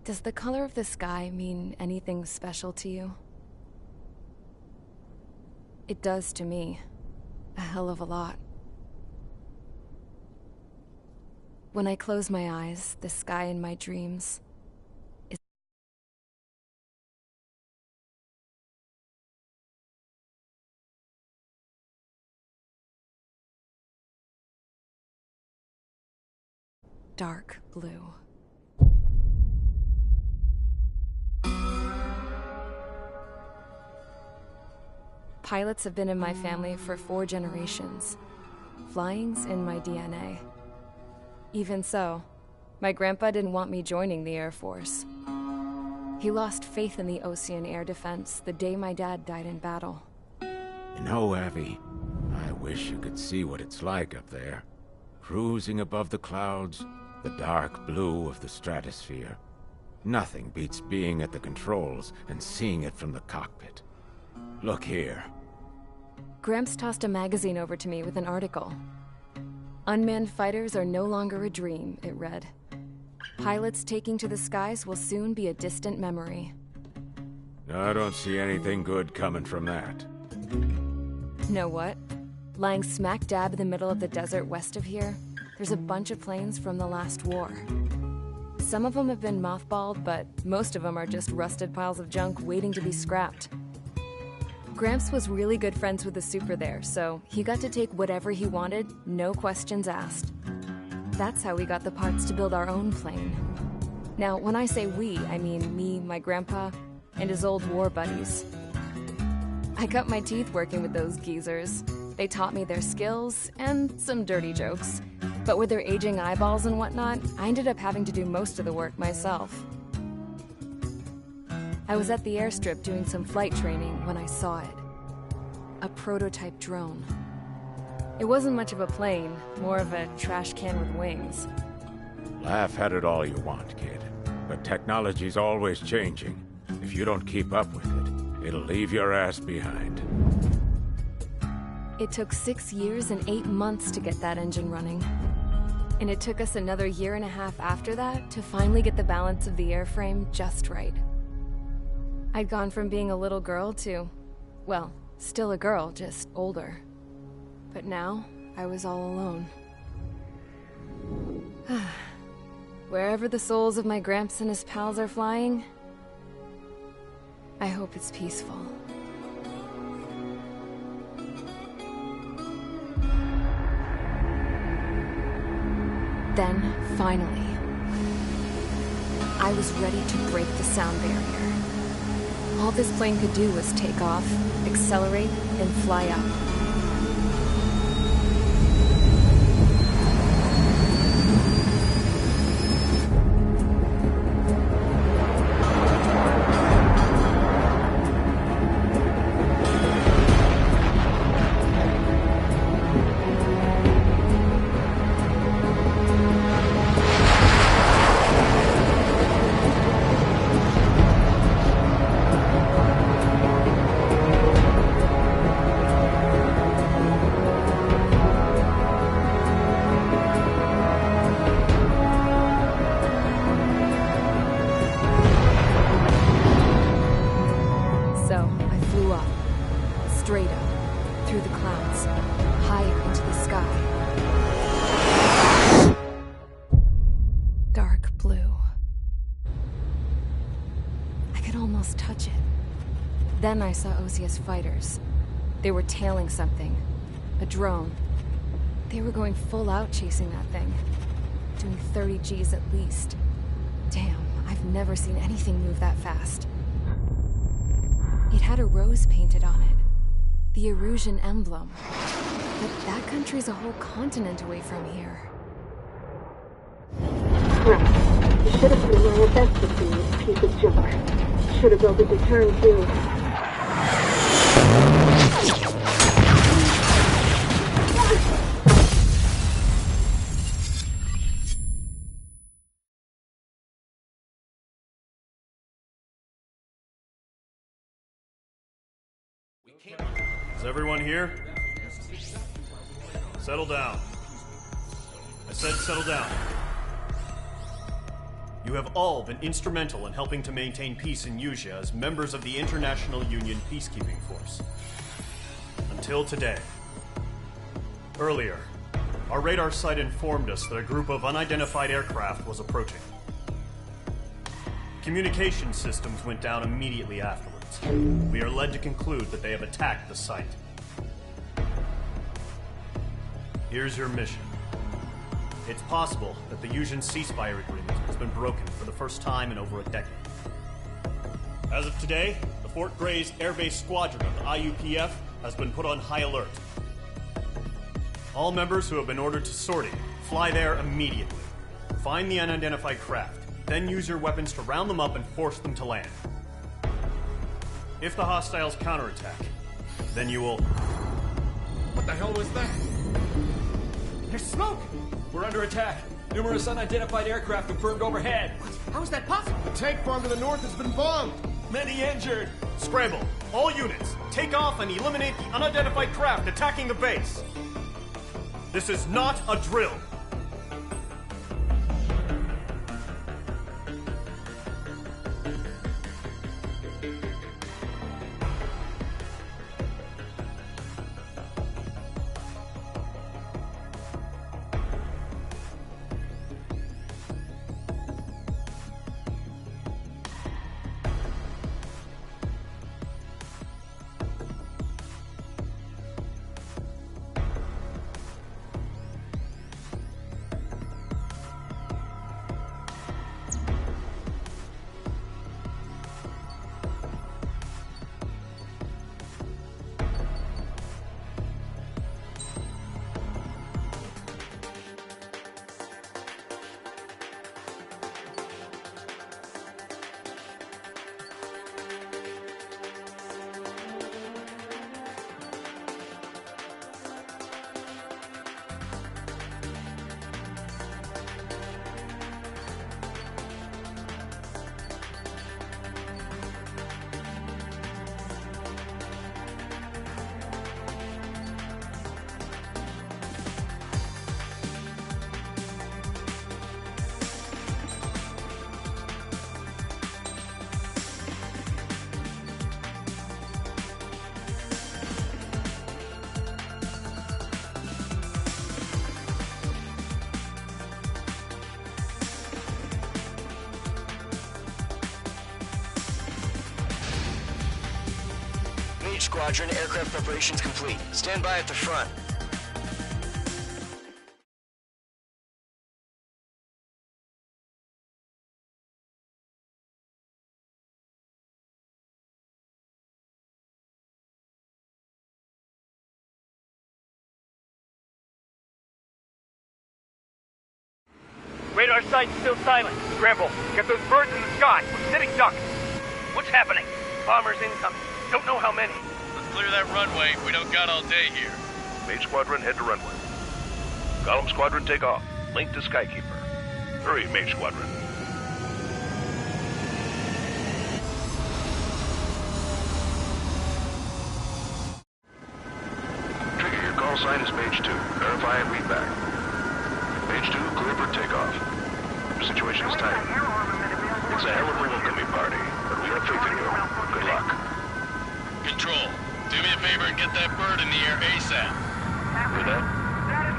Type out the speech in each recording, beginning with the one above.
Does the color of the sky mean anything special to you? It does to me. A hell of a lot. When I close my eyes, the sky in my dreams is dark blue. Pilots have been in my family for 4 generations. Flying's in my DNA. Even so, my grandpa didn't want me joining the Air Force. He lost faith in the Ocean Air Defense the day my dad died in battle. You know, Abby, I wish you could see what it's like up there. Cruising above the clouds, the dark blue of the stratosphere. Nothing beats being at the controls and seeing it from the cockpit. Look here. Gramps tossed a magazine over to me with an article. Unmanned fighters are no longer a dream, it read. Pilots taking to the skies will soon be a distant memory. I don't see anything good coming from that. Know what? Lying smack dab in the middle of the desert west of here, there's a bunch of planes from the last war. Some of them have been mothballed, but most of them are just rusted piles of junk waiting to be scrapped. Gramps was really good friends with the super there, so he got to take whatever he wanted, no questions asked. That's how we got the parts to build our own plane. Now, when I say we, I mean me, my grandpa, and his old war buddies. I cut my teeth working with those geezers. They taught me their skills, and some dirty jokes. But with their aging eyeballs and whatnot, I ended up having to do most of the work myself. I was at the airstrip doing some flight training when I saw it. A prototype drone. It wasn't much of a plane, more of a trash can with wings. Laugh at it all you want, kid. But technology's always changing. If you don't keep up with it, it'll leave your ass behind. It took 6 years and 8 months to get that engine running. And it took us another 1.5 years after that to finally get the balance of the airframe just right. I'd gone from being a little girl to, well, still a girl, just older. But now, I was all alone. Wherever the souls of my Gramps and his pals are flying, I hope it's peaceful. Then, finally, I was ready to break the sound barrier. All this plane could do was take off, accelerate, and fly up. flew up. Straight up. Through the clouds. Higher into the sky. Dark blue. I could almost touch it. Then I saw Osia's fighters. They were tailing something. A drone. They were going full out chasing that thing. Doing 30 Gs at least. Damn, I've never seen anything move that fast. It had a rose painted on it. The Erusian emblem. But that country's a whole continent away from here. Right. You should have been my best to see this piece of junk. Should have built a deterrent too. Is everyone here? Settle down. I said settle down. You have all been instrumental in helping to maintain peace in Usea as members of the International Union Peacekeeping Force. Until today. Earlier, our radar site informed us that a group of unidentified aircraft was approaching. Communication systems went down immediately afterwards. We are led to conclude that they have attacked the site. Here's your mission. It's possible that the Usian ceasefire agreement has been broken for the first time in over a decade. As of today, the Fort Gray's Air Base Squadron of the IUPF has been put on high alert. All members who have been ordered to sortie, fly there immediately. Find the unidentified craft, then use your weapons to round them up and force them to land. If the hostiles counterattack, then you will... What the hell was that? There's smoke! We're under attack. Numerous unidentified aircraft confirmed overhead. What? How is that possible? The tank farm to the north has been bombed! Many injured. Scramble! All units, take off and eliminate the unidentified craft attacking the base! This is not a drill! Squadron, aircraft preparations complete. Stand by at the front. Radar site's still silent. Scramble. Get those birds in the sky. We're sitting ducks. What's happening? Bombers incoming. Don't know how many. Let's clear that runway. We don't got all day here. Mage Squadron, head to runway. Column Squadron, take off. Link to Skykeeper. Hurry, Mage Squadron. Trigger, your call sign is Page 2. Verify and read back. Page 2, clear for takeoff. Your situation is tight. It's a hell of a welcoming party, but we have faith in you. Good luck. Control, do me a favor and get that bird in the air ASAP. For that,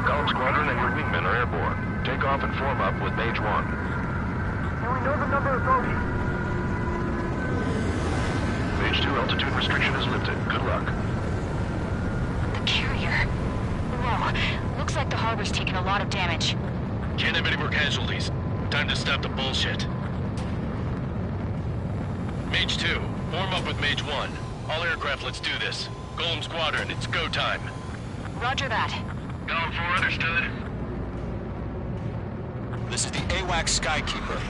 Golem Squadron and your wingmen are airborne. Take off and form up with Mage 1. And we know the number of bogeys. Mage 2 altitude restriction is lifted. Good luck. The carrier. Whoa, looks like the harbor's taken a lot of damage. Can't have any more casualties. Time to stop the bullshit. Mage 2, form up with Mage 1. All aircraft, let's do this. Golem Squadron, it's go time. Roger that. Golem 4, understood. This is the AWACS Skykeeper.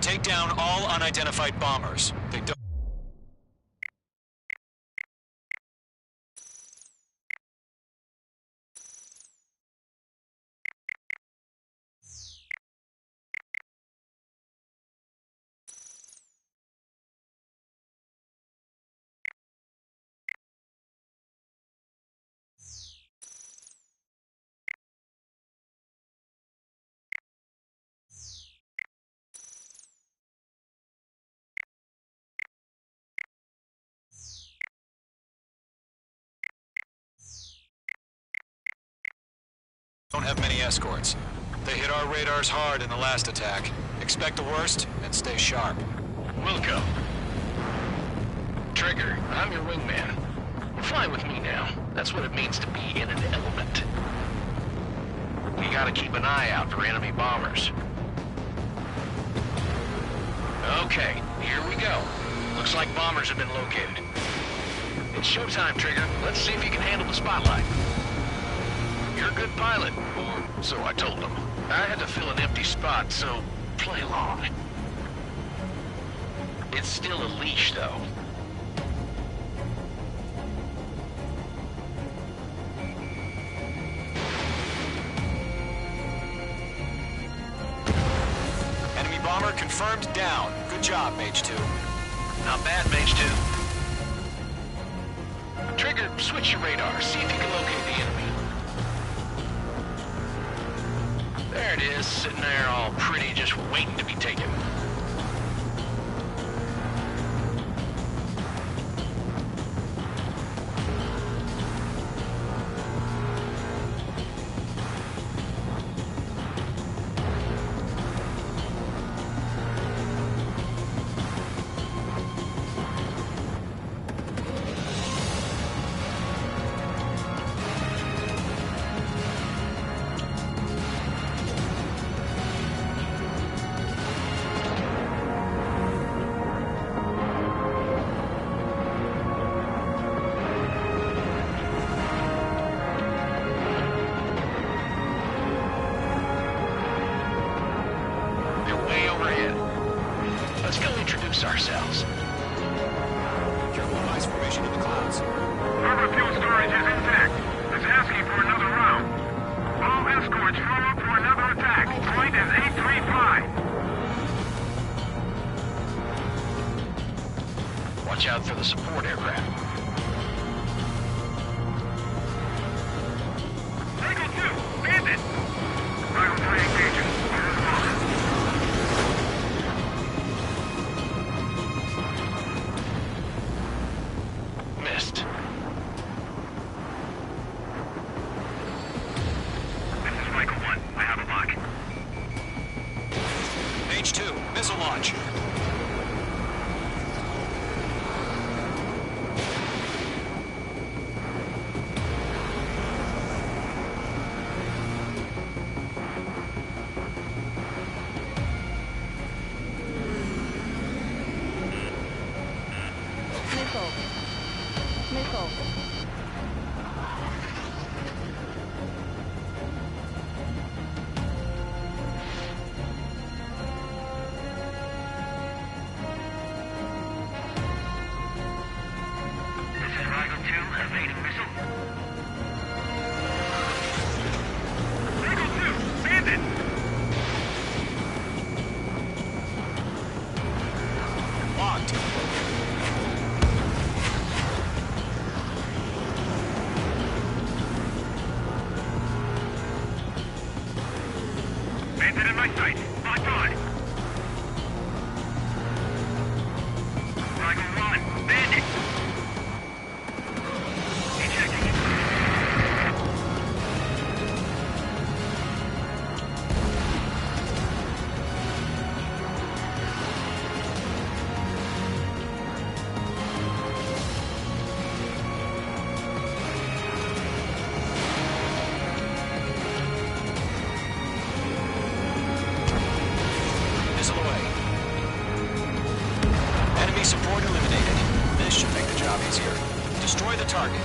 Take down all unidentified bombers. They don't... don't have many escorts. They hit our radars hard in the last attack. Expect the worst and stay sharp. Wilco. Trigger, I'm your wingman. You're flying with me now. That's what it means to be in an element. You gotta keep an eye out for enemy bombers. Okay, here we go. Looks like bombers have been located. It's showtime, Trigger. Let's see if you can handle the spotlight. You're a good pilot, or so I told them. I had to fill an empty spot, so play along. It's still a leash, though. Enemy bomber confirmed down. Good job, Mage 2. Not bad, Mage 2. Trigger, switch your radar. See if you can locate the enemy. There it is, sitting there all pretty, just waiting to be taken. Ourselves. Careful, ice formation in the clouds. Harbor fuel storage is intact. It's asking for another round. All escorts form up for another attack. Point is 835. Watch out for the support aircraft. Eagle 2, bandit! Rival 3 engaging. Missed. This is Michael 1. I have a lock. Mage 2, missile launch. Nickel. This is Rival 2, evading missile. Eagle 2, bandit! Locked. Bandit in my sight. Locked on. Rival 1. job easier. Destroy the target.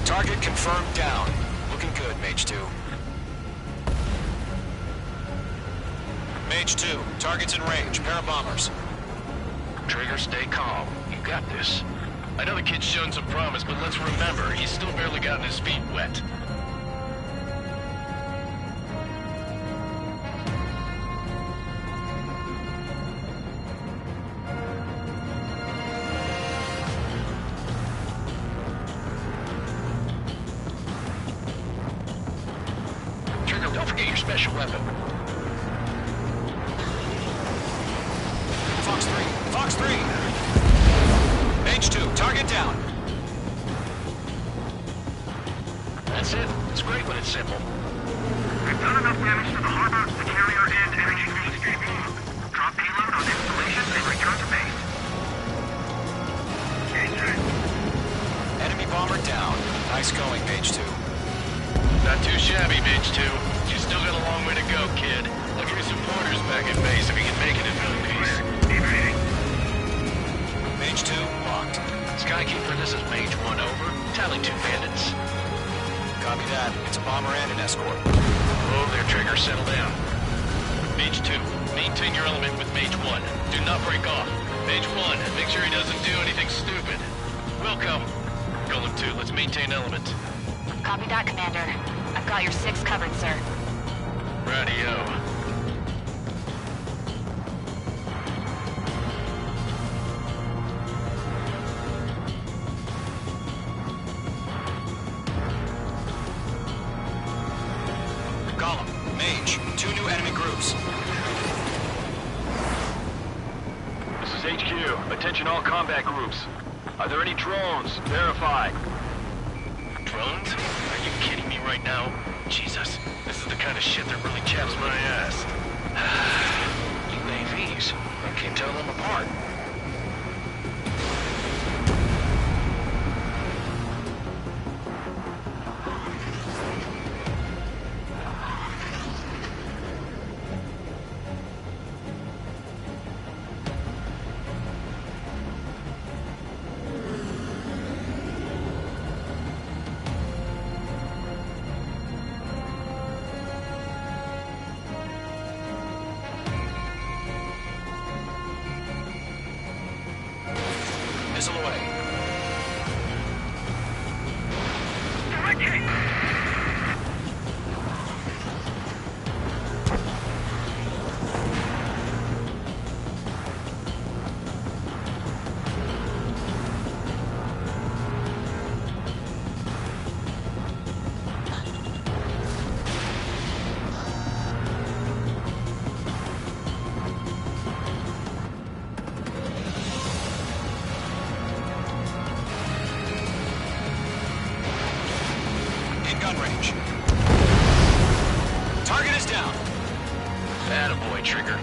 Target confirmed down. Looking good, Mage 2. Mage 2, target's in range. Pair of bombers. Trigger, stay calm. You got this. I know the kid's shown some promise, but let's remember, he's still barely gotten his feet wet. Don't forget your special weapon. Fox 3, Fox 3! Mage 2, target down. That's it. It's great when it's simple. We've done enough damage to the harbor, the carrier, and energy distribution. Drop payload on installation and return to base. Enemy bomber down. Nice going, Mage 2. Not too shabby, Mage 2. You still got a long way to go, kid. I'll give you some pointers back at base if you can make it in one piece. Mage 2, locked. Skykeeper, this is Mage 1, over. Tally 2 bandits. Copy that. It's a bomber and an escort. Oh, there, Trigger. Settle down. Mage 2, maintain your element with Mage 1. Do not break off. Mage 1, make sure he doesn't do anything stupid. Welcome. Golem 2, let's maintain element. Copy that, Commander. I've got your 6 covered, sir. Radio. Golem, Mage, 2 new enemy groups. This is HQ. Attention all combat groups. Are there any drones? Verify. Drones? Are you kidding me right now? Jesus, this is the kind of shit that really chaps my ass. UAVs. I can't tell them apart. Missile away. In gun range. Target is down. Attaboy, Trigger.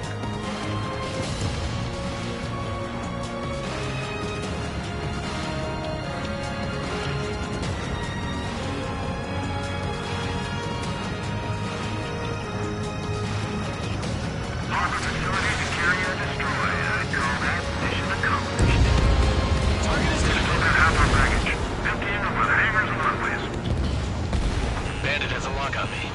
Harbor facility to carrier destroyed. Call that mission accomplished. Target is down. Look at half our baggage. Emptying over the hangars and runways. Bandit has a lock on me.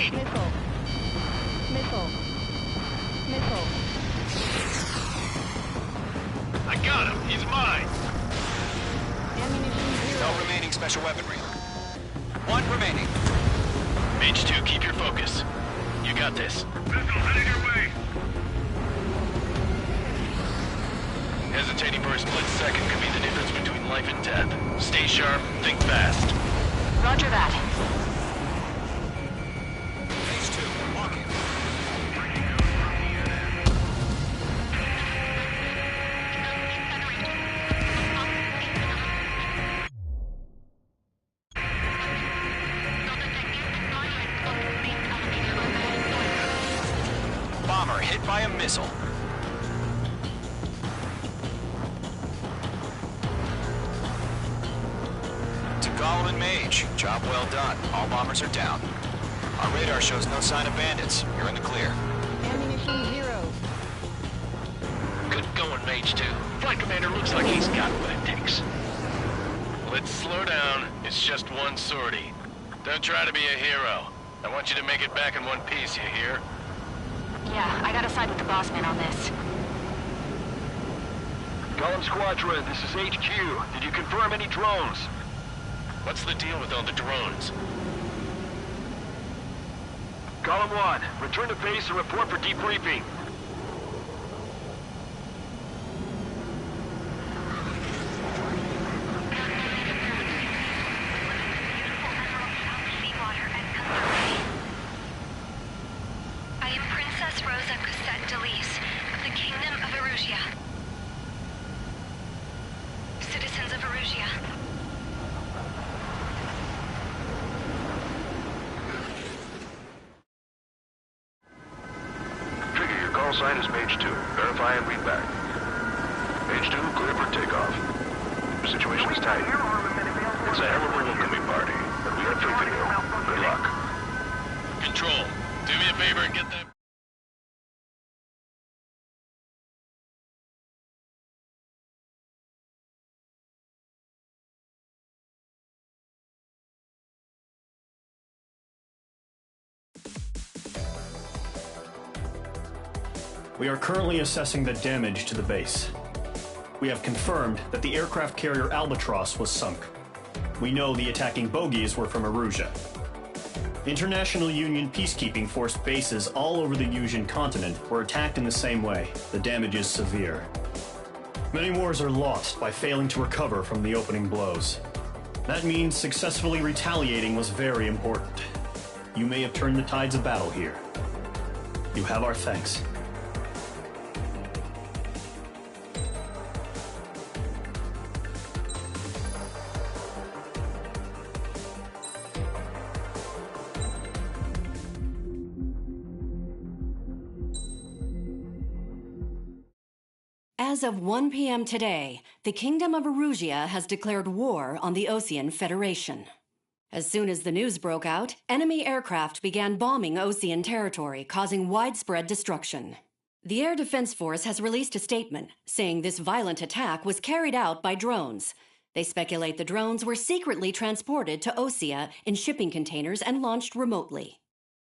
Aim! Missile. Missile. Missile. I got him! He's mine! Ammunition 0. No remaining special weaponry. One remaining. Mage 2, keep your focus. You got this. Missile heading your way. Hesitating for a split second could be the difference between life and death. Stay sharp, think fast. Roger that. Phase 2, walking. Bomber hit by a missile. To Golem and Mage, job well done. All bombers are down. Our radar shows no sign of bandits. You're in the clear. Ammunition 0. Good going, Mage 2. Flight Commander looks like he's got what it takes. Let's slow down. It's just one sortie. Don't try to be a hero. I want you to make it back in one piece, you hear? Yeah, I gotta side with the boss man on this. Golem Squadron, this is HQ. Did you confirm any drones? What's the deal with all the drones? Golem 1, return to base and report for debriefing. I am Princess Rosa Cosette Delise of the Kingdom of Erusia. Citizens of Erusia. Trigger, your call sign is Mage 2. Verify and read back. Mage 2, clear for takeoff. Your situation is tight. It's a hell of a welcoming party, but we have faith in you. Good luck. Control, do me a favor and get that... We are currently assessing the damage to the base. We have confirmed that the aircraft carrier Albatross was sunk. We know the attacking bogies were from Erusia. International Union peacekeeping force bases all over the Yusian continent were attacked in the same way. The damage is severe. Many wars are lost by failing to recover from the opening blows. That means successfully retaliating was very important. You may have turned the tides of battle here. You have our thanks. As of 1 p.m. today, the Kingdom of Erusia has declared war on the Osean Federation. As soon as the news broke out, enemy aircraft began bombing Osean territory, causing widespread destruction. The Air Defense Force has released a statement saying this violent attack was carried out by drones. They speculate the drones were secretly transported to Osea in shipping containers and launched remotely.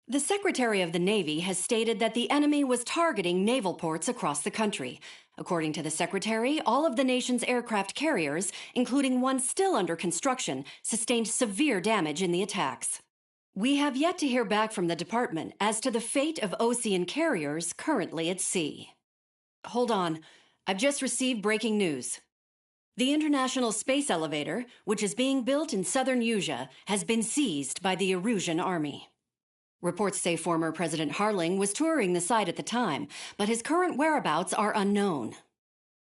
The Secretary of the Navy has stated that the enemy was targeting naval ports across the country. According to the Secretary, all of the nation's aircraft carriers, including one still under construction, sustained severe damage in the attacks. We have yet to hear back from the department as to the fate of Osean carriers currently at sea. Hold on. I've just received breaking news. The International Space Elevator, which is being built in southern Yusia, has been seized by the Erusian army. Reports say former President Harling was touring the site at the time, but his current whereabouts are unknown.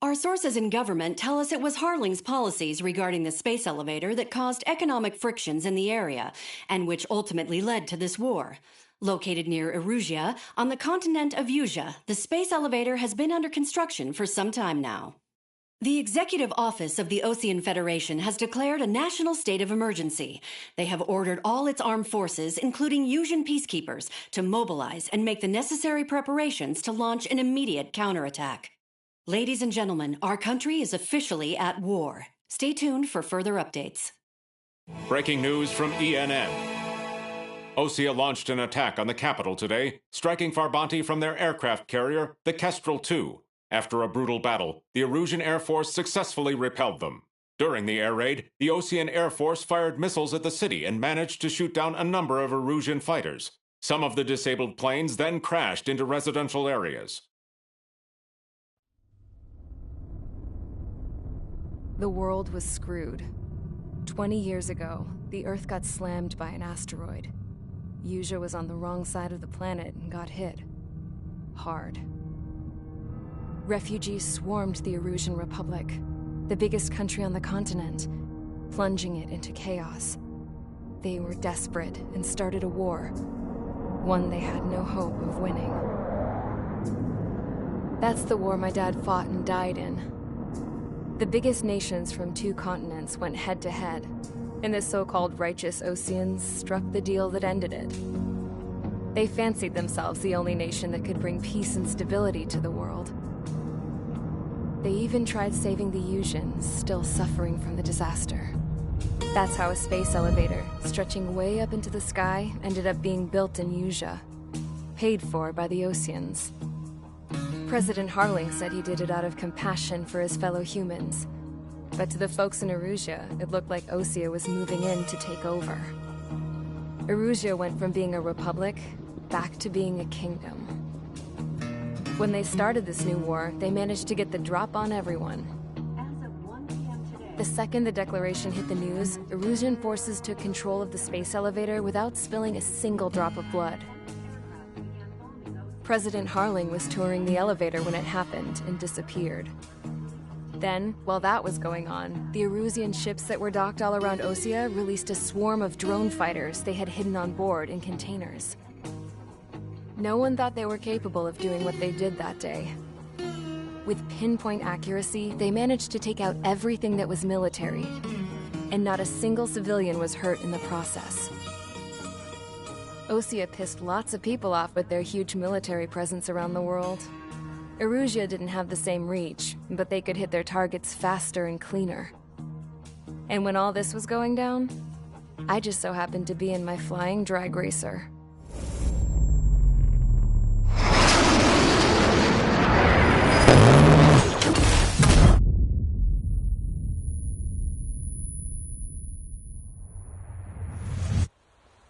Our sources in government tell us it was Harling's policies regarding the space elevator that caused economic frictions in the area, and which ultimately led to this war. Located near Erusia, on the continent of Yusia, the space elevator has been under construction for some time now. The Executive Office of the Osean Federation has declared a national state of emergency. They have ordered all its armed forces, including Yusian peacekeepers, to mobilize and make the necessary preparations to launch an immediate counterattack. Ladies and gentlemen, our country is officially at war. Stay tuned for further updates. Breaking news from ENN. Osea launched an attack on the capital today, striking Farbanti from their aircraft carrier, the Kestrel II. After a brutal battle, the Erusian Air Force successfully repelled them. During the air raid, the Osean Air Force fired missiles at the city and managed to shoot down a number of Erusian fighters. Some of the disabled planes then crashed into residential areas. The world was screwed. 20 years ago, the Earth got slammed by an asteroid. Usha was on the wrong side of the planet and got hit. Hard. Refugees swarmed the Erusian Republic, the biggest country on the continent, plunging it into chaos. They were desperate and started a war, one they had no hope of winning. That's the war my dad fought and died in. The biggest nations from 2 continents went head-to-head, and the so-called righteous Oseans struck the deal that ended it. They fancied themselves the only nation that could bring peace and stability to the world. They even tried saving the Usians, still suffering from the disaster. That's how a space elevator, stretching way up into the sky, ended up being built in Usha, paid for by the Oseans. President Harling said he did it out of compassion for his fellow humans. But to the folks in Erusia, it looked like Osea was moving in to take over. Erusia went from being a republic back to being a kingdom. When they started this new war, they managed to get the drop on everyone. The second the declaration hit the news, Erusian forces took control of the space elevator without spilling a single drop of blood. President Harling was touring the elevator when it happened and disappeared. Then, while that was going on, the Erusian ships that were docked all around Osea released a swarm of drone fighters they had hidden on board in containers. No one thought they were capable of doing what they did that day. With pinpoint accuracy, they managed to take out everything that was military, and not a single civilian was hurt in the process. Osea pissed lots of people off with their huge military presence around the world. Erusia didn't have the same reach, but they could hit their targets faster and cleaner. And when all this was going down, I just so happened to be in my flying drag racer.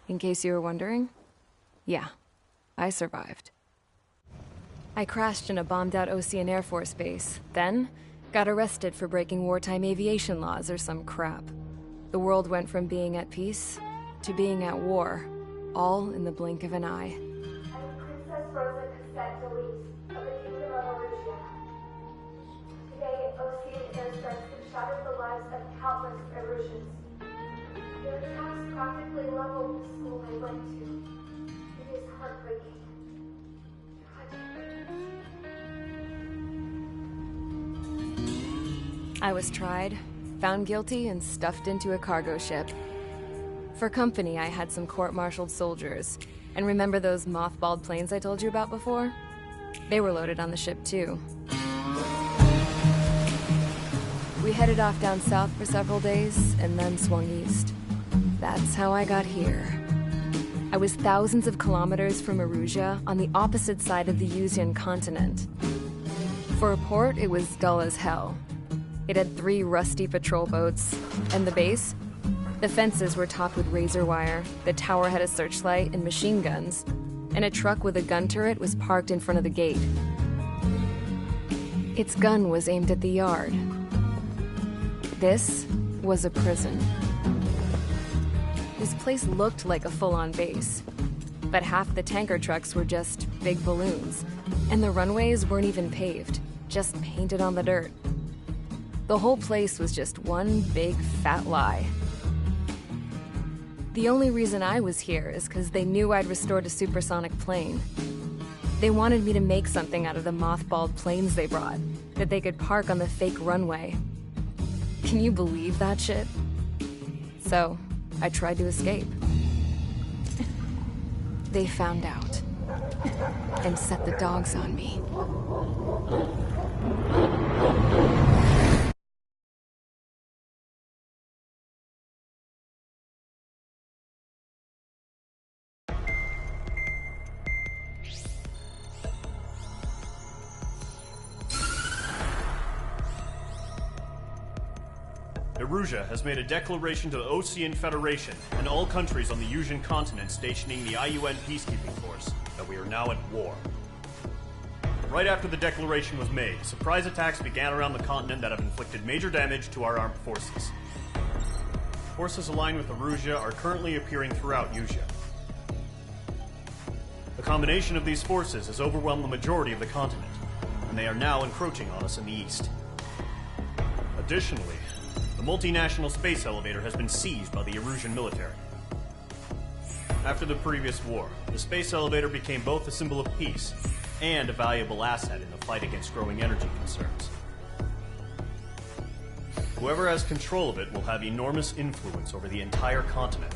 In case you were wondering, yeah, I survived. I crashed in a bombed-out Osean Air Force base, then got arrested for breaking wartime aviation laws or some crap. The world went from being at peace to being at war, all in the blink of an eye. Princess Rosa Cassette Delise of the Kingdom of Erusia. Today, Osean airstrikes have shattered the lives of countless Erusians. Their attacks practically leveled the school I went to. It is heartbreaking. I was tried, found guilty, and stuffed into a cargo ship. For company, I had some court-martialed soldiers. And remember those mothballed planes I told you about before? They were loaded on the ship, too. We headed off down south for several days, and then swung east. That's how I got here. I was thousands of kilometers from Erusia, on the opposite side of the Usian continent. For a port, it was dull as hell. It had 3 rusty patrol boats, and the base? The fences were topped with razor wire, the tower had a searchlight and machine guns, and a truck with a gun turret was parked in front of the gate. Its gun was aimed at the yard. This was a prison. This place looked like a full-on base, but half the tanker trucks were just big balloons, and the runways weren't even paved, just painted on the dirt. The whole place was just one big fat lie. The only reason I was here is because they knew I'd restored a supersonic plane. They wanted me to make something out of the mothballed planes they brought, that they could park on the fake runway. Can you believe that shit? So, I tried to escape. They found out, and set the dogs on me. Erusia has made a declaration to the Ocean Federation and all countries on the Yusian continent stationing the IUN peacekeeping force that we are now at war. Right after the declaration was made, surprise attacks began around the continent that have inflicted major damage to our armed forces. Forces aligned with Erusia are currently appearing throughout Yusia. The combination of these forces has overwhelmed the majority of the continent, and they are now encroaching on us in the east. Additionally, the multinational space elevator has been seized by the Erusian military. After the previous war, the space elevator became both a symbol of peace and a valuable asset in the fight against growing energy concerns. Whoever has control of it will have enormous influence over the entire continent.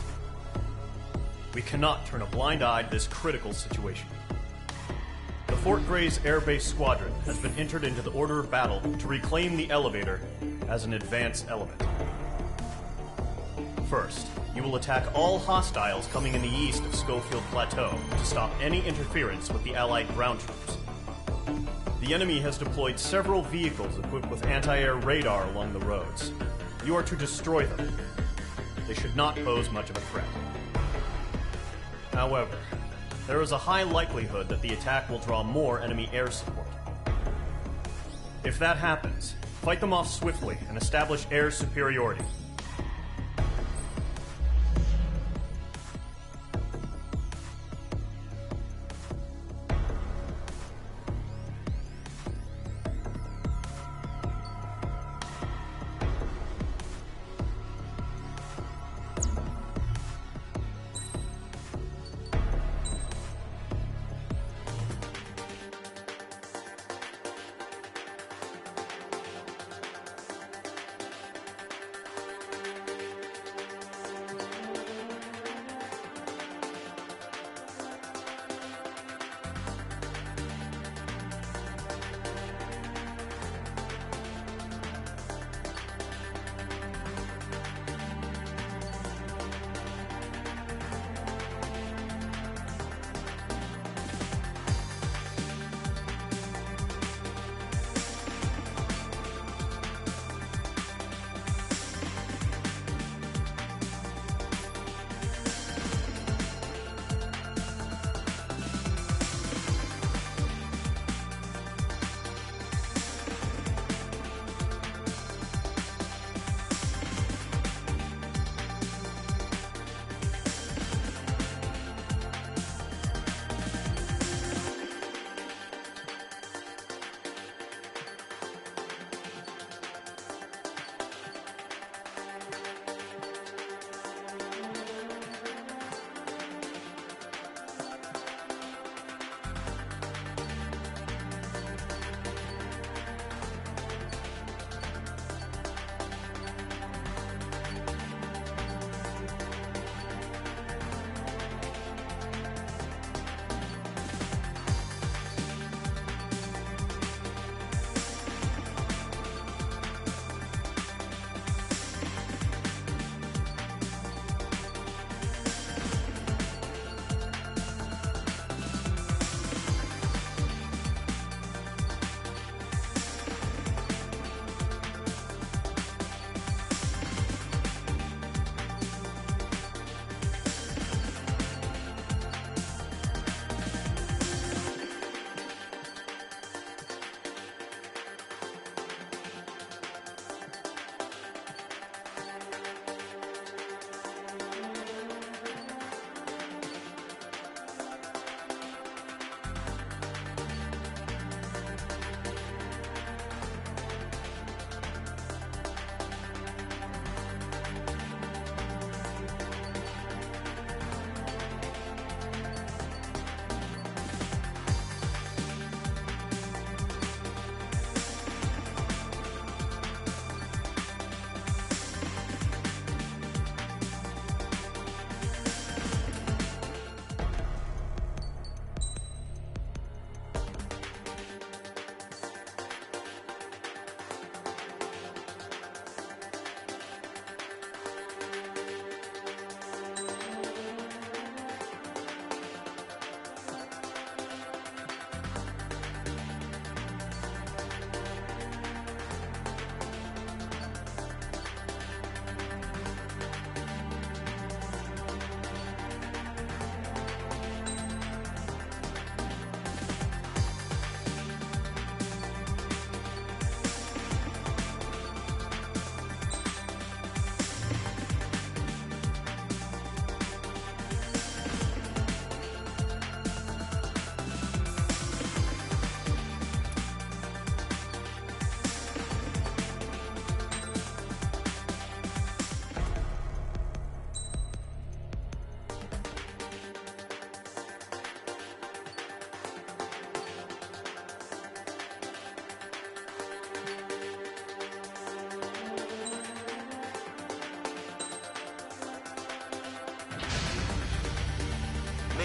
We cannot turn a blind eye to this critical situation. The Fort Gray's Air Base Squadron has been entered into the order of battle to reclaim the elevator as an advance element. First, you will attack all hostiles coming in the east of Schofield Plateau to stop any interference with the Allied ground troops. The enemy has deployed several vehicles equipped with anti-air radar along the roads. You are to destroy them. They should not pose much of a threat. However, there is a high likelihood that the attack will draw more enemy air support. If that happens, fight them off swiftly and establish air superiority.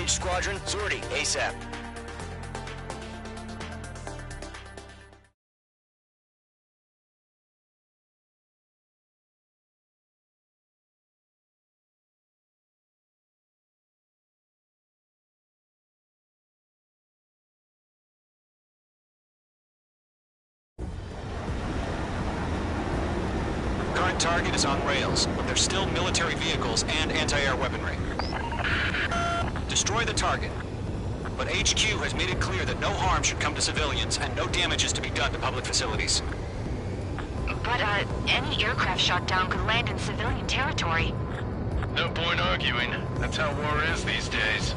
Engage squadron. Sortie, ASAP. Current target is on rails, but there's still military vehicles and anti-air weaponry. Destroy the target. But HQ has made it clear that no harm should come to civilians and no damage is to be done to public facilities. But, any aircraft shot down could land in civilian territory. No point arguing. That's how war is these days.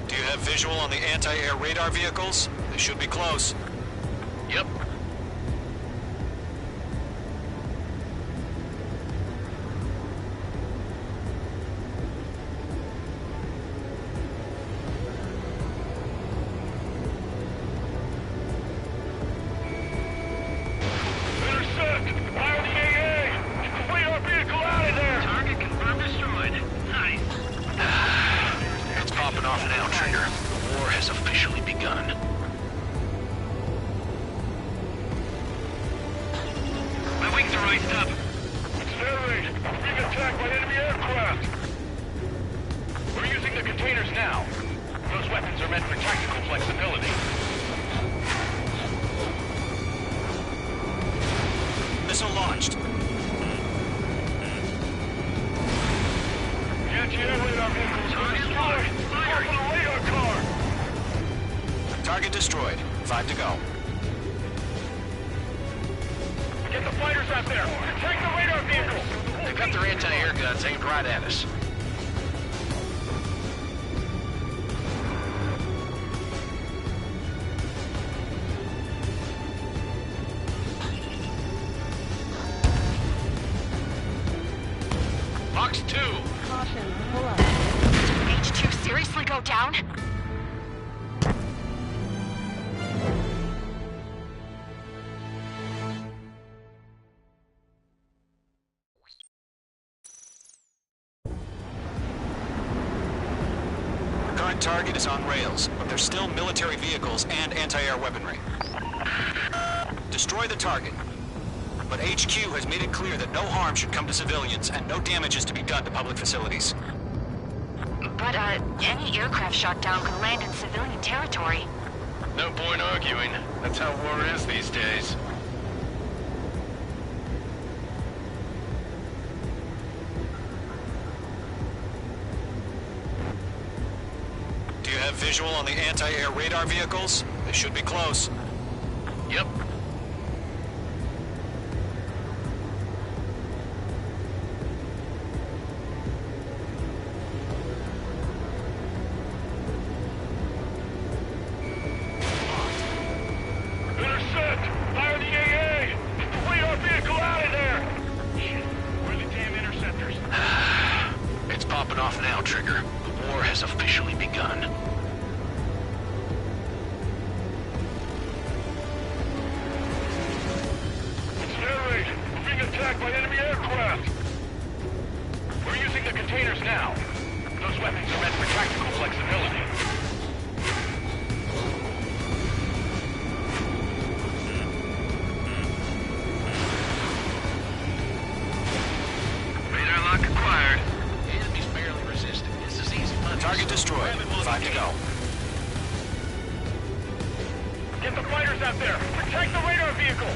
Do you have visual on the anti-air radar vehicles? They should be close. Yep. Missile launched. Target destroyed. 5 to go. Get the fighters out there! Protect the radar vehicles! They've got their anti-air guns aimed right at us. Box 2! Caution, pull up. H2 seriously go down? Current target is on rails, but there's still military vehicles and anti-air weaponry. Destroy the target. But HQ has made it clear that no harm should come to civilians and no damage is to be done to public facilities. But, any aircraft shot down could land in civilian territory. No point arguing. That's how war is these days. Do you have visual on the anti-air radar vehicles? They should be close. Yep. Off now, Trigger. The war has officially begun. It's air raid. We're being attacked by enemy aircraft. We're using the containers now. Those weapons are meant for tactical flexibility. Radar lock acquired. Target destroyed. 5 to go. Get the fighters out there! Protect the radar vehicle!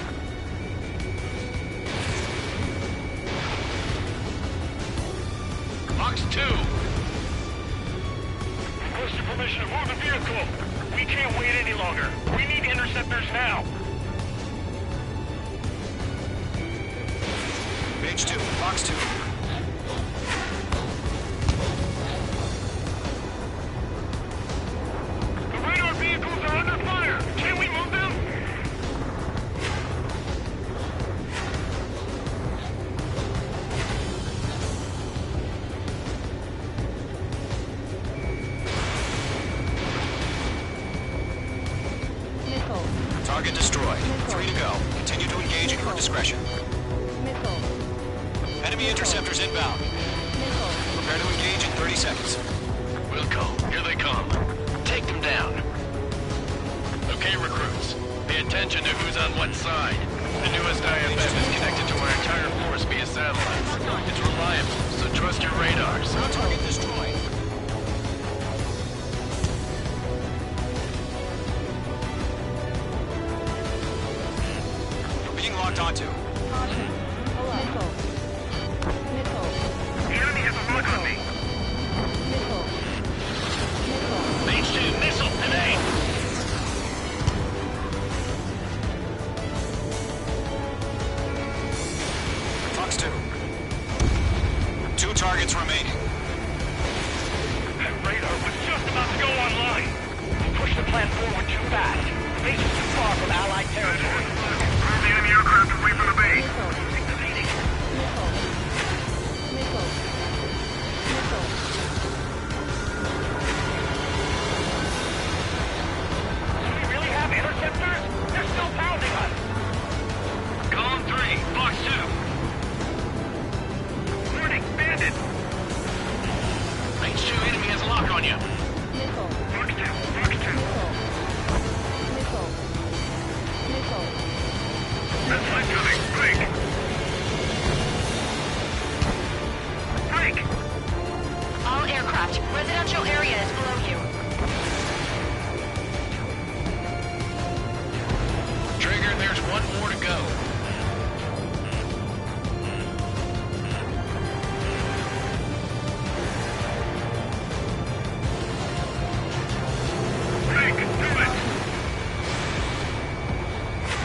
Box 2! Request your permission to move the vehicle! We can't wait any longer! We need interceptors now! Page 2, box 2. Target destroyed. 3 to go. Continue to engage at your discretion. Missile. Enemy interceptors inbound. Prepare to engage in 30 seconds. Wilco, here they come. Take them down. Okay, recruits. Pay attention to who's on what side. The newest IFF is connected to our entire force via satellites. It's reliable, so trust your radars. Target destroyed. You're being locked onto. The enemy has a lock on me. H2, missile, and aim. Fox 2. 2 targets remaining. That radar was just about to go online. We pushed the plan forward too fast. The base is too far from Allied territory. The enemy aircraft away from the base. Do we really have interceptors? They're still pounding us. Column 3, Fox 2. Warning, bandit. H2, enemy has a lock on you. Fox 2, Fox 2. That's incoming. Break. Break. All aircraft, residential area is below you. Trigger, there's one more to go. Break, do it.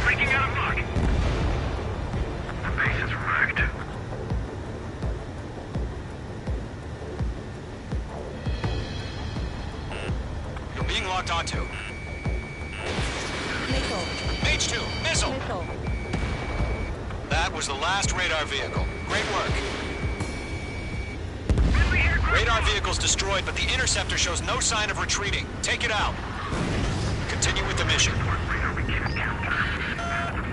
Breaking out of luck. The base is wrecked. You're being locked onto. H2, missile! That was the last radar vehicle. Great work. Radar vehicle's destroyed, but the interceptor shows no sign of retreating. Take it out. Continue with the mission.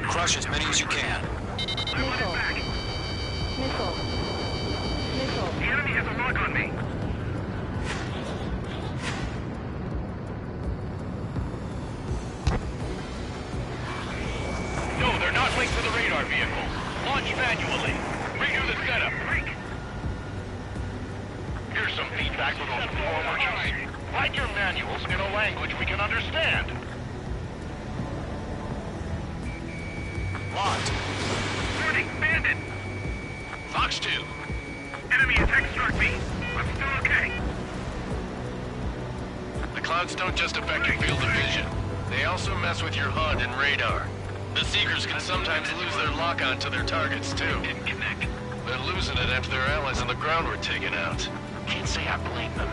Crush as many as you can. The enemy has a lock on me. No, they're not linked to the radar vehicle. Launch manually. Redo the setup. Here's some feedback for those former troops. Write your manuals in a language we can understand. Locked. Warning, bandit! Fox 2. Enemy attack struck me. I'm still okay. The clouds don't just affect your field of vision. They also mess with your HUD and radar. The Seekers can sometimes lose their lock-on to their targets, too. Didn't connect. They're losing it after their allies on the ground were taken out. Can't say I blame them.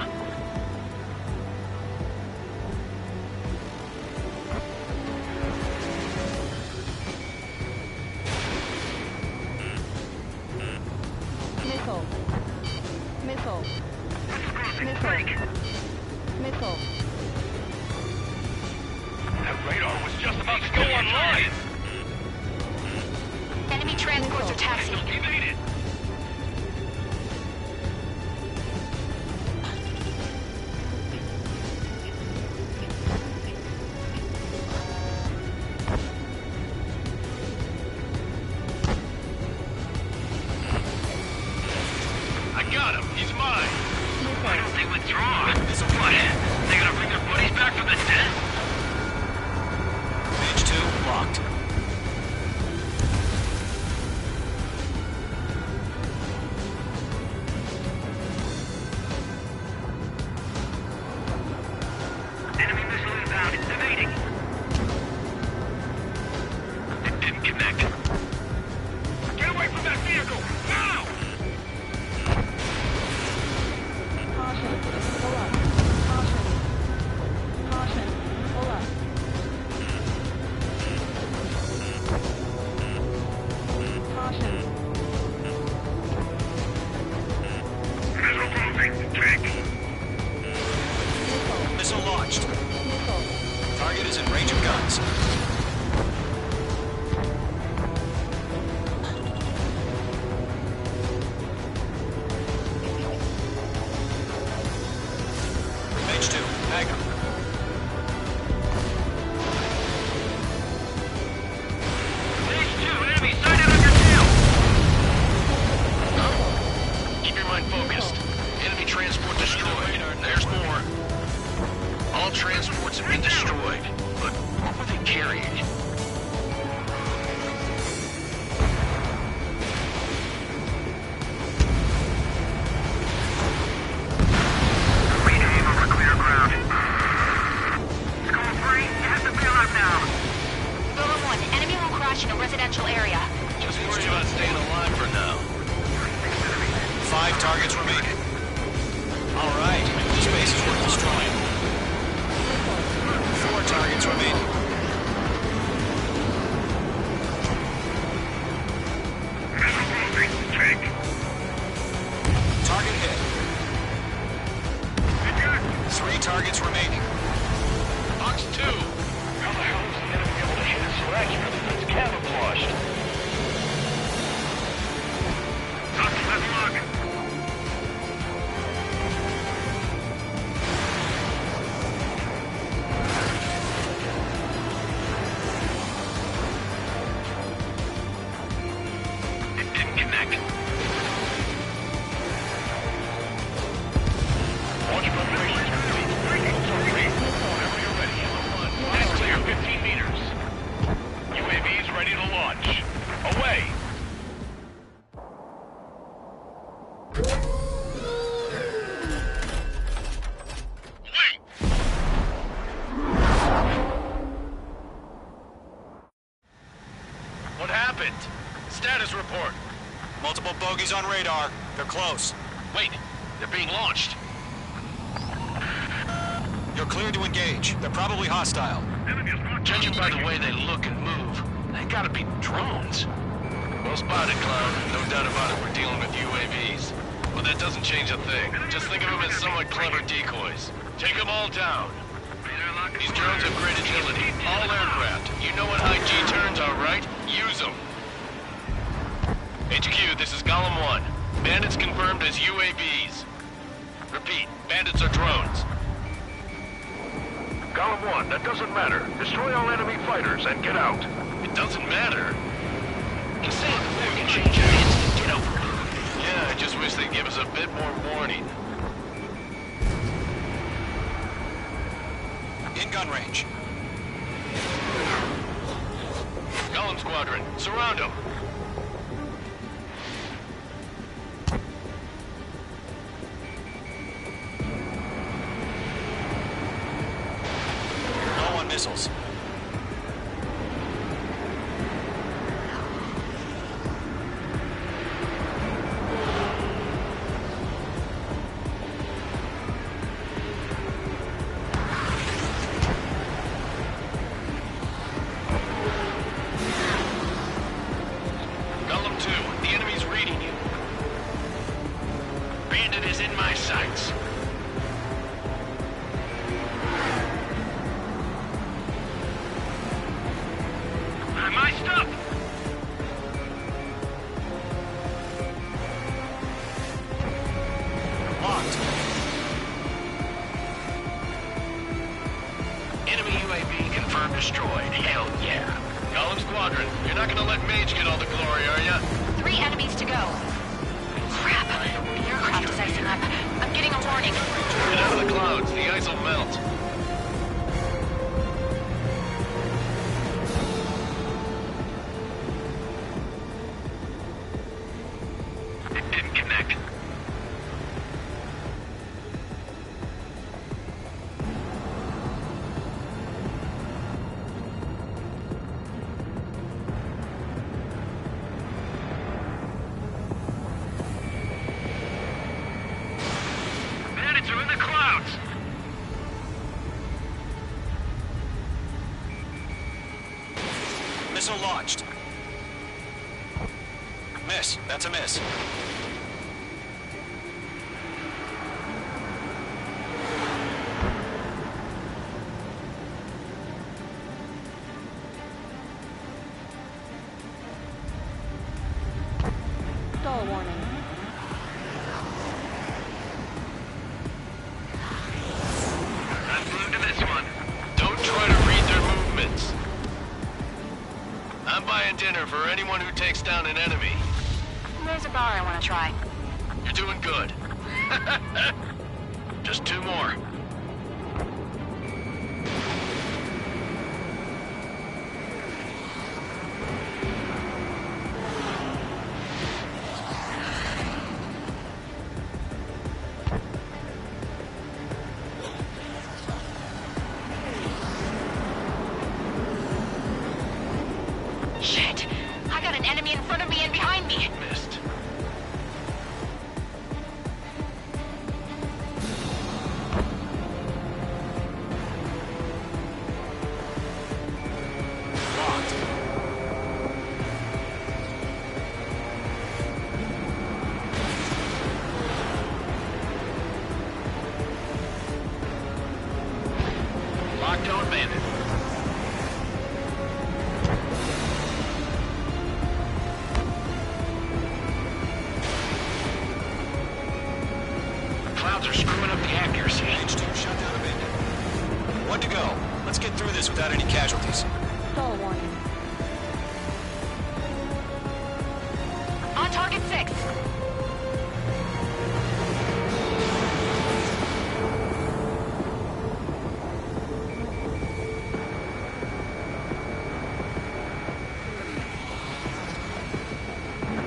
That radar was just about to go online. Enemy transports are taxiing. Evaded. I got him. He's mine. Why don't they withdraw? What? They gonna bring their buddies back from the dead? H2 locked. clouds have been destroyed. But what were they carrying? In a residential area. Just worried about staying alive for now. 5 targets remaining. All right, this base is worth destroying. 4 targets remaining. Target hit. 3 targets remaining. Box 2. How the hell is the enemy able to hit us so accurately? It's camouflaged. It didn't connect. Launch preparations complete. Whenever you're ready. It's clear 15 meters. UAVs ready to launch. Away! What happened? Status report. Multiple bogies on radar. They're close. Wait, they're being launched. You're cleared to engage. They're probably hostile. Judging by the way they look and move, they gotta be drones. Well spotted, Cloud. No doubt about it, we're dealing with UAVs. But that doesn't change a thing. Just think of them as somewhat clever decoys. Take them all down. These drones have great agility. All aircraft. You know what high G turns are, right? Use them. HQ, this is Golem 1. Bandits confirmed as UAVs. Repeat, bandits are drones. Golem 1, that doesn't matter. Destroy all enemy fighters and get out. It doesn't matter. Instead of the can change your instant get over it. Yeah, I just wish they'd give us a bit more warning. In gun range. Golem Squadron, surround them. Low on missiles. Golem 2, the enemy's reading you. Bandit is in my sights. My stuff! Locked. Enemy UAV confirmed destroyed. Hell yeah. Golem Squadron, you're not gonna let Mage get all the glory, are ya? 3 enemies to go. Crap. The aircraft is icing up. I'm getting a warning. Get out of the clouds, the ice will melt. It didn't connect. Bandits are in the clouds! Missile launched. Miss. That's a miss. Stall warning. I'm glued to this one. Don't try to read their movements. I'm buying dinner for anyone who takes down an enemy. There's a bar I want to try. You're doing good. Just 2 more. front of me and behind me. Missed. Lockdown bandit. The clouds are screwing up the accuracy. H2, shut down a bandit. One to go. Let's get through this without any casualties. Stall warning. On target 6.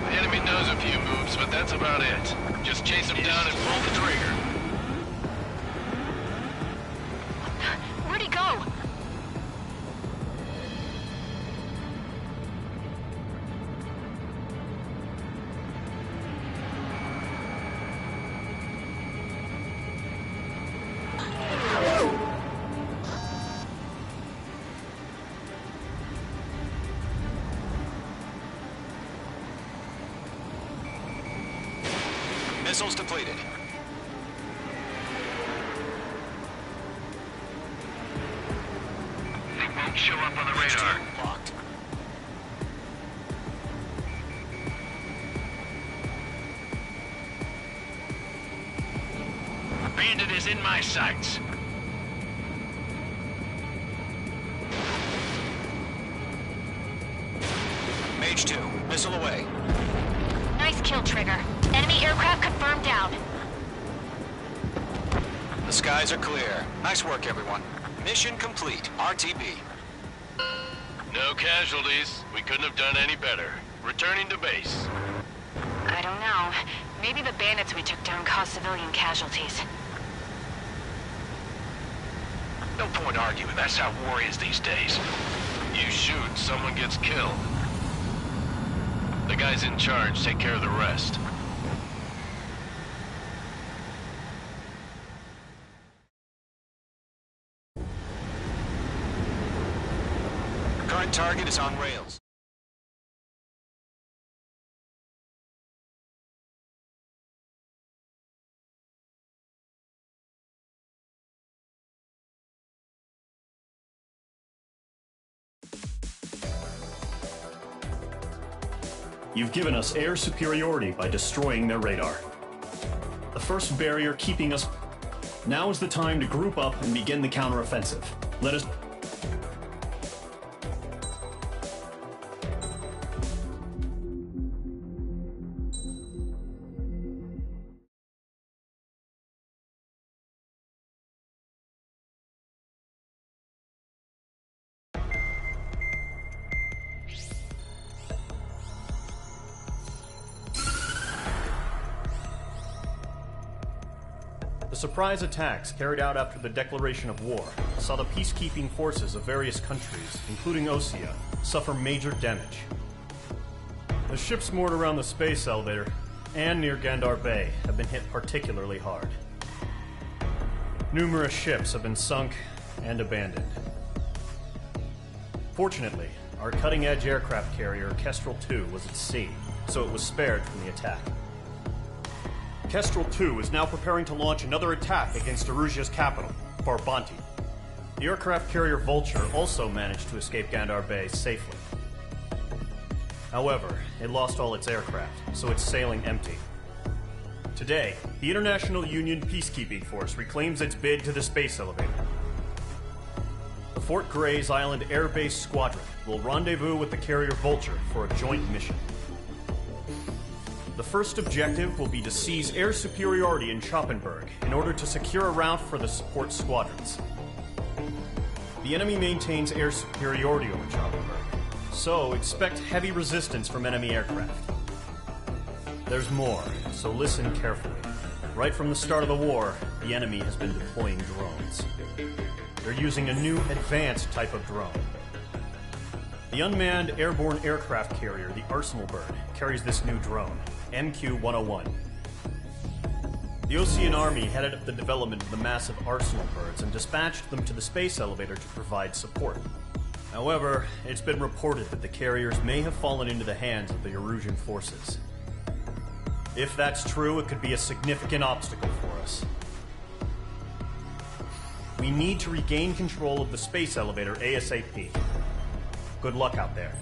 The enemy knows a few moves, but that's about it. Just chase him down and pull the trigger. Where'd he go? Missiles depleted. They won't show up on the radar. Locked. Bandit is in my sights. Mage 2, missile away. Nice kill, Trigger. Enemy aircraft confirmed down. The skies are clear. Nice work, everyone. Mission complete. RTB. No casualties. We couldn't have done any better. Returning to base. I don't know. Maybe the bandits we took down caused civilian casualties. No point arguing. That's how war is these days. You shoot, someone gets killed. The guys in charge take care of the rest. Current target is on rails. You've given us air superiority by destroying their radar. The first barrier keeping us... Now is the time to group up and begin the counteroffensive. Let us... The surprise attacks carried out after the declaration of war saw the peacekeeping forces of various countries, including Osea, suffer major damage. The ships moored around the space elevator and near Gandar Bay have been hit particularly hard. Numerous ships have been sunk and abandoned. Fortunately, our cutting-edge aircraft carrier Kestrel 2 was at sea, so it was spared from the attack. Kestrel 2 is now preparing to launch another attack against Erusia's capital, Farbanti. The aircraft carrier Vulture also managed to escape Gandar Bay safely. However, it lost all its aircraft, so it's sailing empty. Today, the International Union Peacekeeping Force reclaims its bid to the space elevator. The Fort Gray's Island Air Base Squadron will rendezvous with the carrier Vulture for a joint mission. The first objective will be to seize air superiority in Schoppenberg in order to secure a route for the support squadrons. The enemy maintains air superiority over Schoppenberg, so expect heavy resistance from enemy aircraft. There's more, so listen carefully. Right from the start of the war, the enemy has been deploying drones. They're using a new advanced type of drone. The unmanned airborne aircraft carrier, the Arsenal Bird, carries this new drone, MQ-101. The Osean Army headed up the development of the massive Arsenal Birds and dispatched them to the space elevator to provide support. However, it's been reported that the carriers may have fallen into the hands of the Erusian forces. If that's true, it could be a significant obstacle for us. We need to regain control of the space elevator ASAP. Good luck out there.